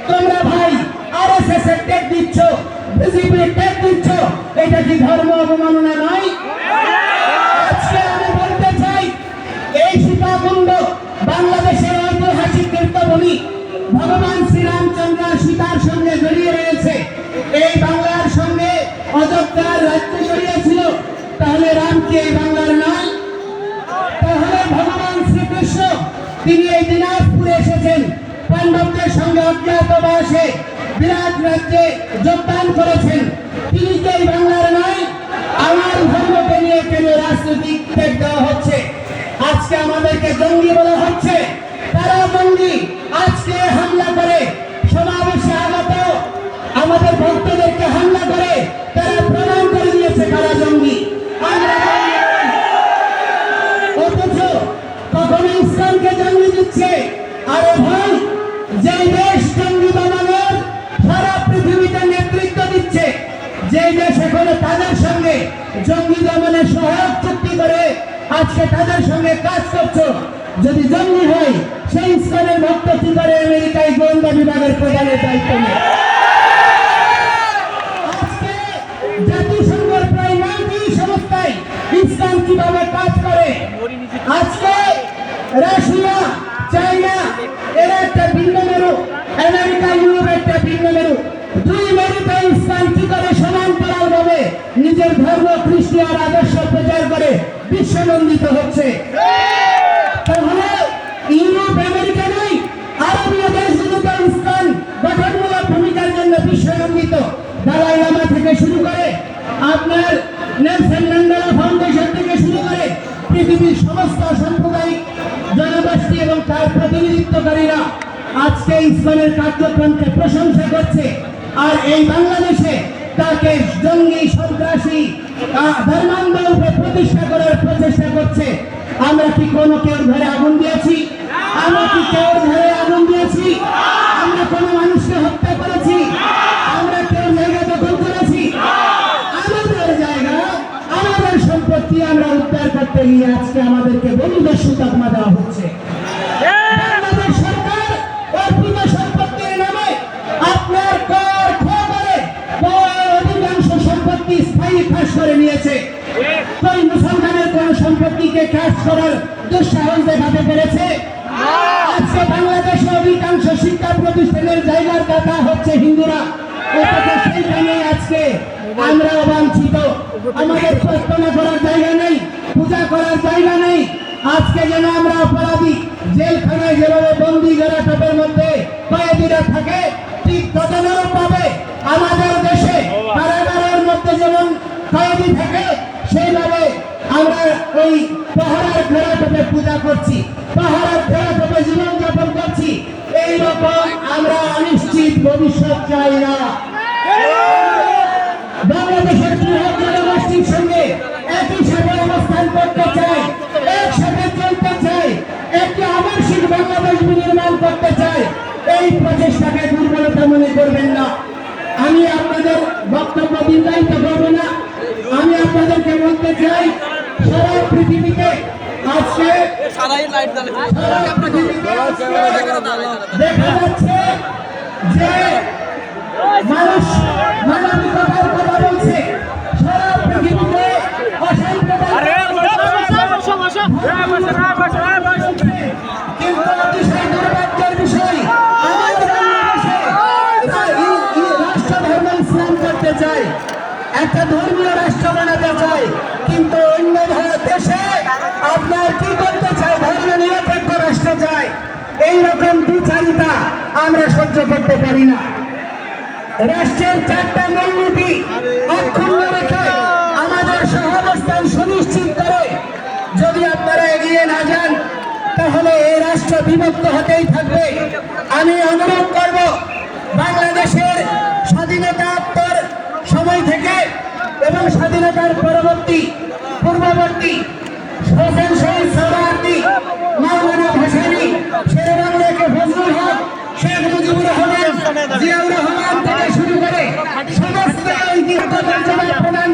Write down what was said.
তোমরা ভাই আরএসএস এর টেক দিচ্ছ, বিজেপি টেক দিচ্ছ, এটা কি ধর্ম অবমাননা নয়? আজকে আমি বলতে চাই, এই সীতাকুণ্ড বাংলাদেশের ঐতিহাসিক তীর্থভূমি, ভগবান শ্রীরামচন্দ্র সীতার সঙ্গে জড়িয়ে রয়েছে। এই বাংলার সঙ্গে অযোধ্যার রাজ্য জড়িয়েছিল, তাহলে রাম কি এই বাংলার নয়? তাহলে ভগবান শ্রীকৃষ্ণ তিনি এই দিনাজপুরে এসেছেন, পাণ্ডবদের সঙ্গে অজ্ঞাতবাসে বিরাট রাজ্যে যোগদান করেছেন, তিনি কি এই বাংলার নয়? আমার ধর্মকে নিয়ে কেন রাজনৈতিক ত্যাগ দেওয়া হচ্ছে? আজকে আমাদেরকে জঙ্গি বলা হচ্ছে, তারা জঙ্গি। আজকে হামলা করে সমাবেশে আগত আমাদের ভক্তদেরকে হামলা করে তারা প্রমাণ করে দিয়েছে তারা জঙ্গি। অথচ কখনো ইসলামকে জঙ্গি দিচ্ছে। আরে ভাই, যে দেশ জঙ্গি বানানোর সারা পৃথিবীতে নেতৃত্ব দিচ্ছে, যে দেশ এখনো তাদের সঙ্গে জঙ্গি দমনের সহায়ক চুক্তি করে আজকে তাদের সঙ্গে কাজ করছো, যদি জঙ্গি হয় সেই ইসলামের ভক্ত কি করে আমেরিকায় গোয়েন্দা বিভাগের প্রধানের দায়িত্ব নেয়? আজকে জাতিসংঘের প্রায় 9টি সংস্থায় ইসলাম কিভাবে কাজ করে? আজকে রাশিয়া, চায়না এরা একটা ভিন্ন মেরু, আমেরিকা, ইউরোপ একটা ভিন্ন মেরু, দুই মেরুতে ইসলাম কি করে সমান্তরাল ভাবে নিজের ধর্ম খ্রিস্টান আদর্শ প্রচার করে বিশ্বনন্দিত হচ্ছে। তাহলে ইউরোপ, আমেরিকা নয়, আরবীয় দেশগুলোতে ইসলাম গঠনমূলক ভূমিকার জন্য বিশ্বনন্দিত। দালাই লামা থেকে শুরু করে আপনার নেলসন ম্যান্ডেলা ফাউন্ডেশন থেকে শুরু করে পৃথিবীর সমস্ত সাম্প্রদায়িক জনগোষ্ঠী এবং তার প্রতিনিধিত্বকারীরা আজকে ইসলামের কার্যক্রমকে প্রশংসা করছে। আর এই বাংলাদেশে তাকে জঙ্গি, সন্ত্রাসী, ধর্মান্ধ রূপে প্রতিষ্ঠা করার প্রচেষ্টা করছে। আমরা কি কোনো কেউ ঘরে আগুন দিয়েছি? আমরা কি কেউ ঘরে আগুন দিয়েছি? আমরা কোনো মানুষকে হত্যা করেছি? আমরা কেউ জায়গা দখল করেছি? আমাদের জায়গা, আমাদের সম্পত্তি আমরা উদ্ধার করতে গিয়ে আজকে আমাদেরকে বন্ধুদস্যু তকমা দেওয়া হচ্ছে। বাংলাদেশ সরকার অর্পিত সম্পত্তির নামে আপনার কর খোয়া করে অধিকাংশ সম্পত্তি স্থায়ী খাস করে নিয়েছে। কোন মুসলমানের কোন সম্পত্তিকে খাস করার দুঃসাহস দেখাতে পেরেছে? আজকে বাংলাদেশে অধিকাংশ শিক্ষা প্রতিষ্ঠানের জায়গার কথা হচ্ছে হিন্দুরা, সেইখানে আজকে আমরা বাঞ্ছিত। আমাদের প্রার্থনা করার জায়গা নেই, পূজা করার জায়গা নেই। আজকে যেন আমরা অপরাধী, জেলখানায় যেভাবে বন্দি জেলাটপের মধ্যে কয়েদিরা থাকে, ঠিক তদনুরূপ ভাবে আমাদের দেশে কারাগারের মধ্যে যেমন কয়েদি থাকে, সেইভাবে আমরা ওই পাহাড়ের ঘেরাটোপে পূজা করছি, পাহাড়ের ঘেরাটোপে জীবনযাপন করছি। এইরকম আমরা অনিশ্চিত ভবিষ্যৎ চাই না। বাংলাদেশের বৃহৎ জনগোষ্ঠীর সঙ্গে একই সাথে অবস্থান করতে চাই, একসাথে চলতে চাই, একটি আদর্শিক বাংলাদেশ বিনির্মাণ করতে চাই। এই প্রচেষ্টাকে দুর্বলতা মনে করবেন না। আমি আপনাদের বক্তব্য দীর্ঘায়িত করব না। আমি আপনাদেরকে বলতে চাই, সারা পৃথিবীতে আজকে দেখা যাচ্ছে যে মানুষ মানবিকতার কথা বলছে, সারা পৃথিবীতে কিন্তু অতিশয় দুর্ভাগ্যের বিষয়, রাষ্ট্র ধর্ম ইসলাম করতে চায়, একটা ধর্মীয় রাষ্ট্র বানাতে চায়, কিন্তু অন্য দেশে আপনার কি করতে চায়? ধর্ম নিরপেক্ষ রাষ্ট্র চায়। এইরকম বিচারিতা আমরা সহ্য করতে পারি না। রাষ্ট্রের 4টা মূলনীতি অক্ষুণ্ণ রেখে আমাদের সহাবস্থান সুনিশ্চিত করে যদি আপনারা এগিয়ে না যান, তাহলে এই রাষ্ট্র বিভক্ত হতেই থাকবে। আমি অনুরোধ করব, বাংলাদেশের স্বাধীনতাত্তর সময় থেকে এবং স্বাধীনতার পূর্ববর্তী হোসেন শহীদ